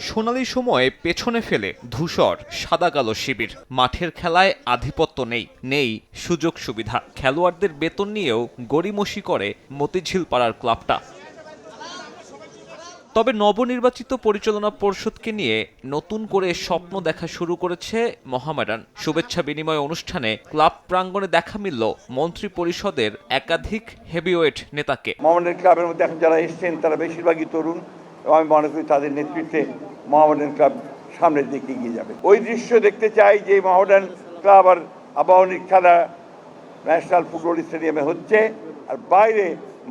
সোনালী সময়ে পেছনে ফেলে ধূসর সাদা কালো শিবির। মাঠের খেলায় আধিপত্য নেই সুযোগ সুবিধা। খেলোয়াড়দের বেতন নিয়েও গড়িমসি করে মতিঝিল পাড়ার ক্লাবটা। তবে নবনির্বাচিত পরিচালনা পর্ষদকে নিয়ে নতুন করে স্বপ্ন দেখা শুরু করেছে মোহামেডান। শুভেচ্ছা বিনিময় অনুষ্ঠানে ক্লাব প্রাঙ্গণে দেখা মিলল মন্ত্রী পরিষদের একাধিক হেভিওয়েট নেতাকে। মোহামেডান ক্লাবের মধ্যে এখন যারা এসেছেন তারা বেশিরভাগই তরুণ এবং আমি মনে করি তাদের নেতৃত্বে মোহামেডান ক্লাব সামনের দিকে এগিয়ে যাবে। ওই দৃশ্য দেখতে চাই যে মোহামেডান ক্লাব আর আবাহনীর খেলা ন্যাশনাল ফুটবল স্টেডিয়ামে হচ্ছে আর বাইরে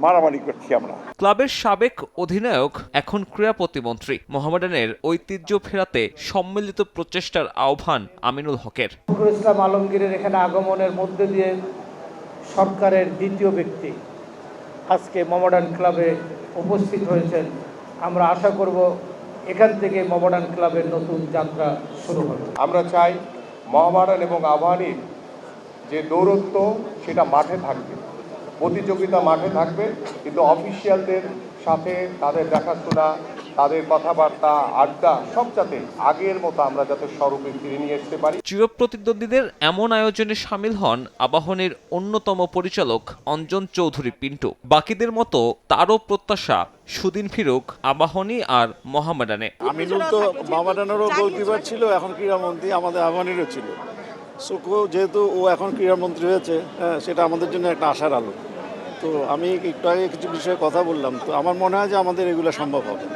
মারামারি করছি আমরা। ক্লাবের সাবেক অধিনায়ক এখন ক্রীড়া প্রতিমন্ত্রী। মোহামেডানের ঐতিহ্য ফেরাতে সম্মিলিত প্রচেষ্টার আহ্বান আমিনুল হকের। ইসলাম আলমগীরের এখানে আগমনের মধ্যে দিয়ে সরকারের দ্বিতীয় ব্যক্তি আজকে মোহামেডান ক্লাবে উপস্থিত হয়েছেন। আমরা আশা করব এখান থেকে মোহামেডান ক্লাবের নতুন যাত্রা শুরু হবে। আমরা চাই মোহামেডান এবং আবাহনীর যে দৌরত্ব সেটা মাঠে থাকবে, প্রতিযোগিতা মাঠে থাকবে, কিন্তু অফিসিয়ালদের সাথে তাদের দেখাশোনা, তাদের কথাবার্তা, আড্ডা সব যাতে আগের মতো আমরা যাতে স্বরূপে ফিরে নিয়ে আসতে পারি। চিরপ্রতিদ্বন্দ্বীদের এমন আয়োজনে সামিল হন আবাহনীর অন্যতম পরিচালক অঞ্জন চৌধুরী পিন্টু। বাকিদের মতো তারও প্রত্যাশা সুদিন ফিরুক আবাহনী আর মোহামেডানে। আমিনুল তো মোহামেডানেরও গোলকিপার ছিল, এখন ক্রীড়ামন্ত্রী, আমাদের আবাহনীরও ছিল। যেহেতু ও এখন ক্রীড়ামন্ত্রী হয়েছে, সেটা আমাদের জন্য একটা আশার আলো। তো আমি একটু আগে কিছু বিষয়ে কথা বললাম, তো আমার মনে হয় যে আমাদের এগুলো সম্ভব হবে,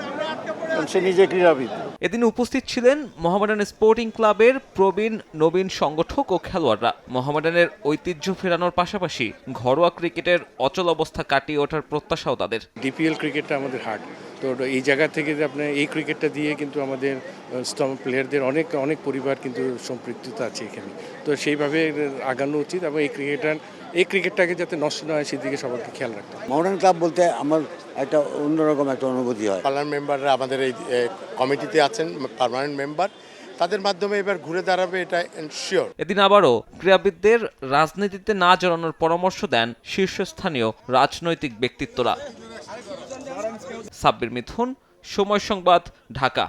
কারণ সে নিজে ক্রীড়াবিদ। এদিন উপস্থিত ছিলেন মোহামেডান স্পোর্টিং ক্লাবের প্রবীণ নবীন সংগঠক ও খেলোয়াড়রা। মোহামেডানের ঐতিহ্য ফেরানোর পাশাপাশি ঘরোয়া ক্রিকেটের অচল অবস্থা কাটিয়ে ওঠার প্রত্যাশাও তাদের। ডিপিএল ক্রিকেটটা আমাদের হার্ট, তো এই জায়গা থেকে আপনার এই ক্রিকেটটা দিয়ে কিন্তু আমাদের প্লেয়ারদের অনেক পরিবার কিন্তু সম্পৃক্ততা আছে এখানে। তো সেইভাবে আগানো উচিত এবং এই ক্রিকেটটাকে যাতে নষ্ট না হয় সেদিকে সবাইকে খেয়াল রাখতে। মোহামেডান ক্লাব বলতে আমার একটা অন্যরকম একটা অনুভূতি হয়। পার্লামেন্ট মেম্বাররা আমাদের এই কমিটিতে আছেন, পার্মানেন্ট মেম্বার, তাদের মাধ্যমে এবার ঘুরে দাঁড়াবে এটা এনশিওর। এদিন আবারও ক্রীড়াবিদদের রাজনীতিতে না জড়ানোর পরামর্শ দেন শীর্ষস্থানীয় রাজনৈতিক ব্যক্তিত্বরা। সাব্বির মিথুন, সময় সংবাদ, ঢাকা।